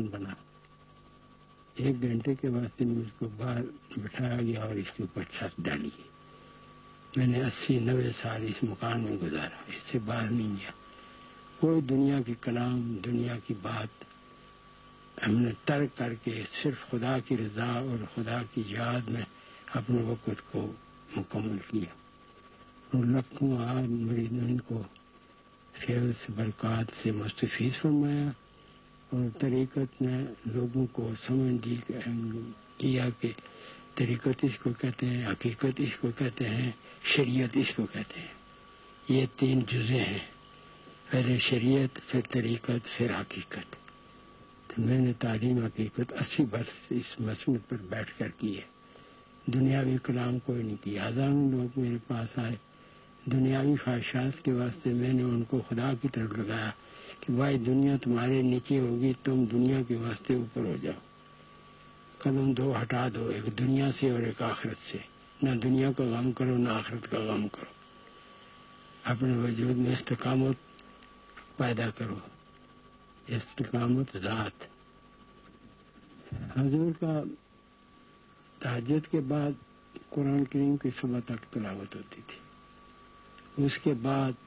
بنا. 1 گھنٹے کے واسطے مجھ کو باہر بٹھایا گیا اور اس کے اوپر چھت ڈالی گئی. میں نے 80-90 سال اس مکان میں گزارا، اس سے باہر نہیں گیا. کوئی دنیا کی کلام، دنیا کی بات ہم نے ترک کر کے صرف خدا کی رضا اور خدا کی یاد میں اپنے وقت کو مکمل کیا. اور لکھوں عام مریدین کو خیر سے برکات سے مستفیض فرمایا، اور طریقت نے لوگوں کو سمجھ کیا کہ طریقت اس کو کہتے ہیں، حقیقت اس کو کہتے ہیں، شریعت اس کو کہتے ہیں. یہ 3 جزء ہیں، پہلے شریعت، پھر طریقت، پھر حقیقت. تو میں نے تعلیم حقیقت 80 برس اس مسند پر بیٹھ کر کی ہے. دنیاوی کلام کوئی نہیں کیا. ہزاروں لوگ میرے پاس آئے دنیاوی خواہشات کے واسطے. میں نے ان کو خدا کی طرف لگایا کہ بھائی دنیا تمہارے نیچے ہوگی، تم دنیا کے واسطے اوپر ہو جاؤ. قدم 2 ہٹا دو، ایک دنیا سے اور ایک آخرت سے. نہ دنیا کا غم کرو نہ آخرت کا غم کرو. اپنے وجود میں استقامت پیدا کرو، استقامت ذات. حضور کا تہجد کے بعد قرآن کریم کی صبح تک تلاوت ہوتی تھی. اس کے بعد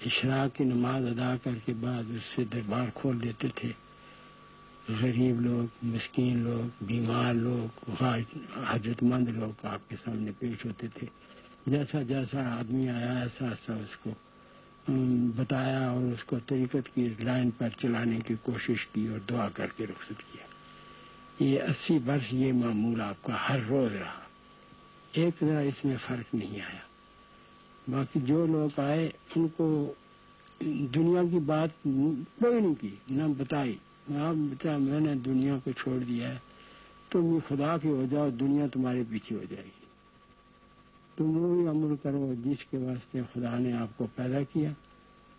اشراق کی نماز ادا کر کے بعد اس سے دربار کھول دیتے تھے. غریب لوگ، مسکین لوگ، بیمار لوگ، حاجت مند لوگ آپ کے سامنے پیش ہوتے تھے. جیسا جیسا آدمی آیا ایسا ایسا اس کو بتایا اور اس کو طریقت کی لائن پر چلانے کی کوشش کی اور دعا کر کے رخصت کیا. یہ 80 برس یہ معمول آپ کا ہر روز رہا. ایک ذرا اس میں فرق نہیں آیا. باقی جو لوگ آئے ان کو دنیا کی بات کوئی نہیں کی، نہ بتائی. آپ بتا میں نے دنیا کو چھوڑ دیا ہے، تم خدا کی ہو جاؤ، دنیا تمہارے پیچھے ہو جائے گی. تم وہی عمل کرو جس کے واسطے خدا نے آپ کو پیدا کیا.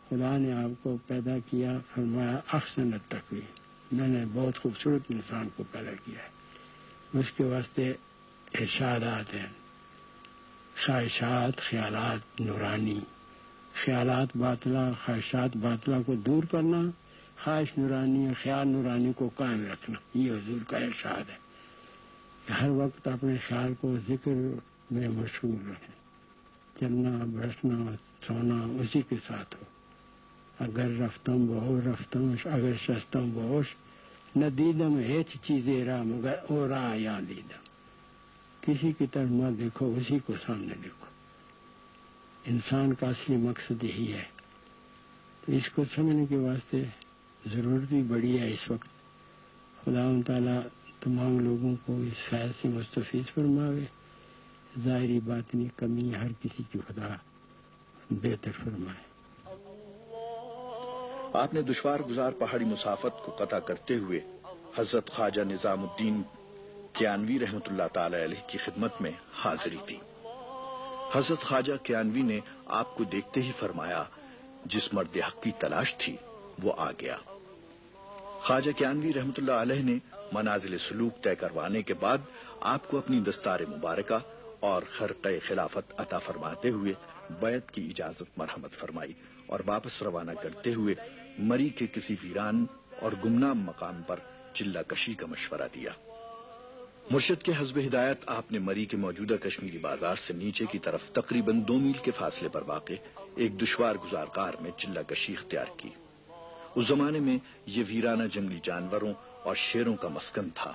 خدا نے آپ کو پیدا کیا، فرمایا احسن التقویم، میں نے بہت خوبصورت انسان کو پیدا کیا ہے. اس کے واسطے ارشادات ہیں، خواہشات، خیالات نورانی. خیالات باطلہ، خواہشات باطلہ کو دور کرنا، خواہش نورانی اور خیال نورانی کو قائم رکھنا. یہ حضور کا ارشاد ہے کہ ہر وقت اپنے خیال کو ذکر میں مشغول رہیں. چلنا، بیٹھنا، سونا اسی کے ساتھ ہو. اگر رفتم بہوش رفتم، اگر شستم بہوش نہ دیدم ہیچ چیزیں راہ مگر او راہ یا دیدم. کسی کی طرف نہ دیکھو، اسی کو سامنے دیکھو. انسان کا اصلی مقصد یہی ہے. تو اس کو سمجھنے کے واسطے ضرورت بھی بڑی ہے اس وقت. خدا تعالیٰ تمام لوگوں کو اس فیض سے مستفیض فرماوے. ظاہری باطنی کمی ہر کسی کی خدا بہتر فرمائے. آپ نے دشوار گزار پہاڑی مسافت کو قطع کرتے ہوئے حضرت خواجہ نظام الدین کیانوی رحمۃ اللہ تعالی علیہ کی خدمت میں حاضری دی. حضرت خواجہ کیانوی نے آپ کو دیکھتے ہی فرمایا جس مرد حق کی تلاش تھی وہ آ گیا. خواجہ کیانوی رحمۃ اللہ علیہ نے منازل سلوک طے کروانے کے بعد آپ کو اپنی دستار مبارکہ اور خرقہ خلافت عطا فرماتے ہوئے بیعت کی اجازت مرحمت فرمائی اور واپس روانہ کرتے ہوئے مری کے کسی ویران اور گمنام مقام پر چلہ کشی کا مشورہ دیا. مرشد کے حسب ہدایت آپ نے مری کے موجودہ کشمیری بازار سے نیچے کی طرف تقریباً 2 میل کے فاصلے پر واقع ایک دشوار گزار غار میں چلہ کشی اختیار کی. اس زمانے میں یہ ویرانہ جنگلی جانوروں اور شیروں کا مسکن تھا،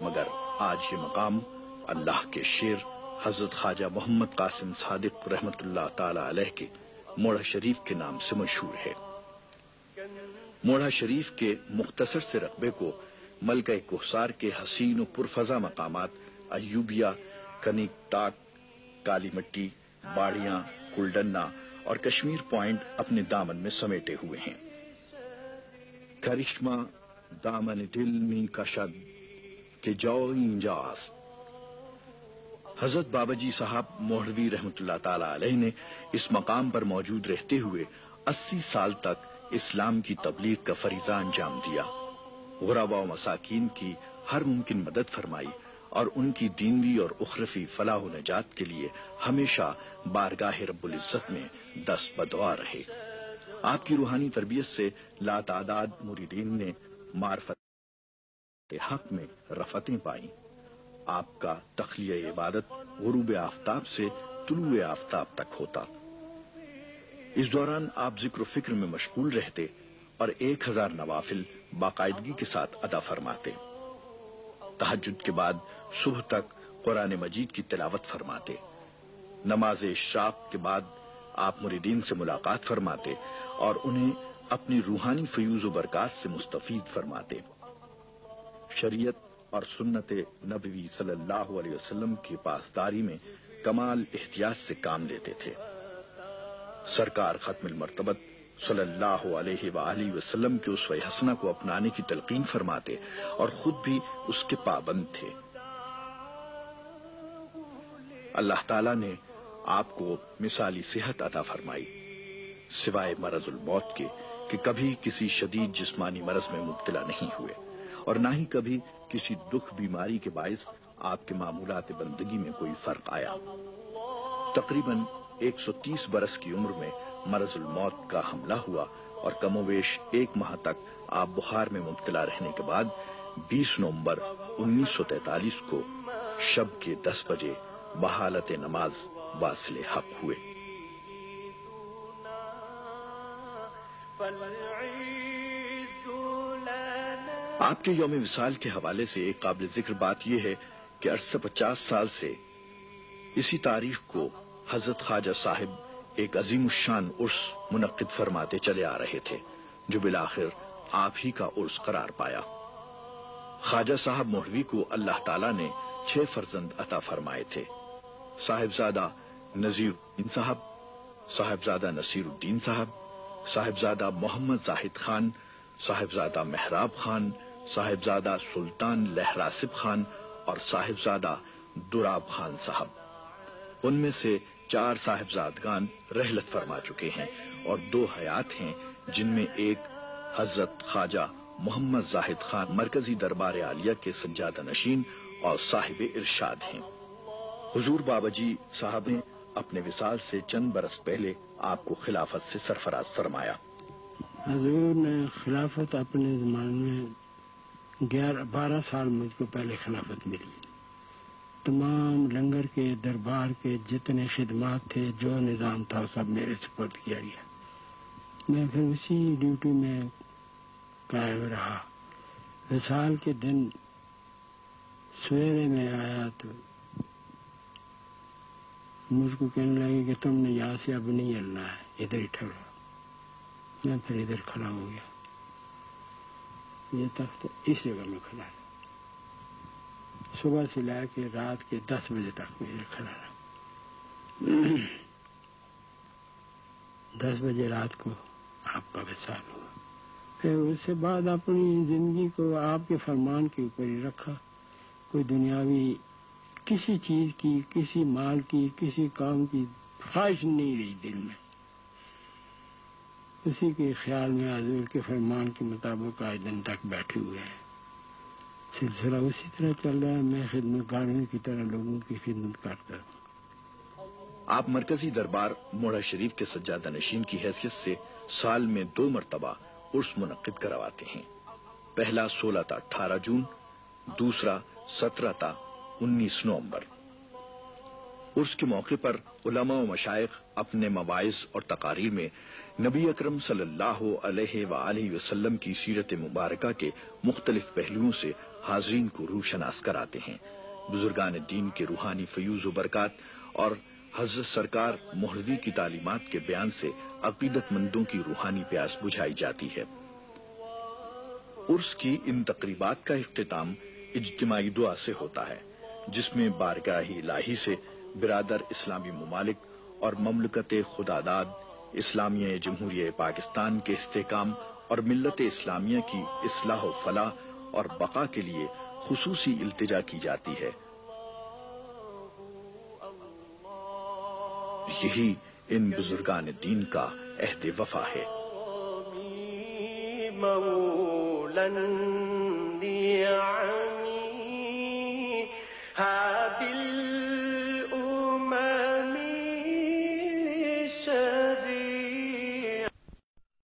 مگر آج یہ مقام اللہ کے شیر حضرت خواجہ محمد قاسم صادق رحمت اللہ تعالی علیہ کے موڑھا شریف کے نام سے مشہور ہے. موڑھا شریف کے مختصر سے رقبے کو ملکہ کوہسار کے حسین و پرفضا مقامات ایوبیہ، کنیک تاک، کالی مٹی، باڑیاں، کلڈنا اور کشمیر پوائنٹ اپنے دامن میں سمیٹے ہوئے ہیں. کرشمہ دامن دل میں کشد کہ جو اینجاز. حضرت بابا جی صاحب موڑھوی رحمت اللہ تعالی علیہ نے اس مقام پر موجود رہتے ہوئے 80 سال تک اسلام کی تبلیغ کا فریضہ انجام دیا. غرباء و مساکین کی ہر ممکن مدد فرمائی اور ان کی دینوی اور اخروی فلاح و نجات کے لیے ہمیشہ بارگاہ رب العزت میں دست بدعا رہے. آپ کی روحانی تربیت سے لاتعداد مریدین نے معرفت حق میں رفتیں پائیں۔ آپ کا تخلیہ عبادت غروب آفتاب سے طلوع آفتاب تک ہوتا۔ اس دوران آپ ذکر و فکر میں مشغول رہتے اور 1000 نوافل باقاعدگی کے ساتھ ادا فرماتے۔ تہجد کے بعد صبح تک قرآن مجید کی تلاوت فرماتے۔ نماز اشراق کے بعد آپ مریدین سے ملاقات فرماتے اور انہیں اپنی روحانی فیوز و برکات سے مستفید فرماتے۔ شریعت اور سنت نبوی صلی اللہ علیہ وسلم کی پاسداری میں کمال احتیاط سے کام لیتے تھے۔ سرکار ختم المرتبت صلی اللہ علیہ وآلہ وسلم کے اسوہ حسنہ کو اپنانے کی تلقین فرماتے اور خود بھی اس کے پابند تھے۔ اللہ تعالیٰ نے آپ کو مثالی صحت عطا فرمائی، سوائے مرض الموت کے کہ کبھی کسی شدید جسمانی مرض میں مبتلا نہیں ہوئے اور نہ ہی کبھی کسی دکھ بیماری کے باعث آپ کے معمولات بندگی میں کوئی فرق آیا۔ تقریباً 130 برس کی عمر میں مرض الموت کا حملہ ہوا اور کم و بیش 1 ماہ تک آپ بخار میں مبتلا رہنے کے بعد 20 نومبر 1943 کو شب کے 10 بجے بحالت نماز واصل حق ہوئے۔ آپ کے یوم وصال کے حوالے سے ایک قابل ذکر بات یہ ہے کہ عرصہ 50 سال سے اسی تاریخ کو حضرت خواجہ صاحب ایک عظیم الشان عرس منعقد فرماتے چلے آ رہے تھے جو بالآخر آپ ہی کا عرس قرار پایا۔ خواجہ صاحب مولوی کو اللہ تعالیٰ نے 6 فرزند عطا فرمائے تھے۔ صاحبزادہ نذیر الدین صاحب، صاحبزادہ نصیر الدین صاحب، صاحبزادہ محمد زاہد خان، صاحبزادہ محراب خان، صاحبزادہ سلطان لہراسب خان اور صاحبزادہ دراب خان صاحب۔ ان میں سے 4 صاحبزادگان رحلت فرما چکے ہیں اور 2 حیات ہیں، جن میں ایک حضرت خواجہ محمد زاہد خان مرکزی دربار عالیہ کے سجادہ نشین اور صاحب ارشاد ہیں۔ حضور بابا جی صاحب نے اپنے وصال سے چند برس پہلے آپ کو خلافت سے سرفراز فرمایا۔ حضور نے خلافت اپنے زمانے میں 12 سال مجھ کو پہلے خلافت ملی۔ تمام لنگر کے دربار کے جتنے خدمات تھے، جو نظام تھا، سب میرے سپرد کیا گیا۔ میں پھر اسی ڈیوٹی میں قائم رہا۔ وصال کے دن سویرے میں آیا تو مجھ کو کہنے لگے کہ تم نے یہاں سے اب نہیں ہلنا ہے، ادھر ہی ٹھہرو۔ میں پھر ادھر کھڑا ہو گیا، یہ تخت اس جگہ میں کھڑا ہے۔ صبح سے لے کے رات کے 10 بجے تک میں ادھر کھڑا رہا۔ 10 بجے رات کو آپ کا وصال ہوا۔ پھر اس سے بعد اپنی زندگی کو آپ کے فرمان کے اوپر ہی رکھا۔ کوئی دنیاوی کسی چیز کی، کسی مال کی، کسی کام کی خواہش نہیں رہی دل میں۔ اسی کے خیال میں حضور کے فرمان کے مطابق آج دن تک بیٹھے ہوئے ہیں۔ سلسلہ اسی طرح چل رہا ہے۔ میں خدمتگاروں کی طرح لوگوں کی خدمت کرتا ہوں۔ آپ مرکزی دربار موڑا شریف کے سجادہ نشین کی حیثیت سے سال میں 2 مرتبہ عرس منعقد کرواتے ہیں۔ پہلا 16 تا 18 جون، دوسرا 17 تا 19 نومبر۔ عرس کے موقع پر علماء و مشائخ اپنے مواعظ اور تقاریر میں نبی اکرم صلی اللہ علیہ وآلہ وسلم کی سیرت مبارکہ کے مختلف پہلوؤں سے حاضرین کو روشناس کراتے ہیں۔ بزرگان دین کے روحانی فیوز و برکات اور حضرت سرکار مولوی کی تعلیمات کے بیان سے عقیدت مندوں کی روحانی پیاس بجھائی جاتی ہے۔ عرس کی ان تقریبات کا اختتام اجتماعی دعا سے ہوتا ہے، جس میں بارگاہ الہی سے برادر اسلامی ممالک اور مملکت خداداد اسلامیہ جمہوریہ پاکستان کے استحکام اور ملت اسلامیہ کی اصلاح و فلاح اور بقا کے لیے خصوصی التجا کی جاتی ہے۔ یہی ان بزرگان دین کا عہد وفا ہے۔ مولا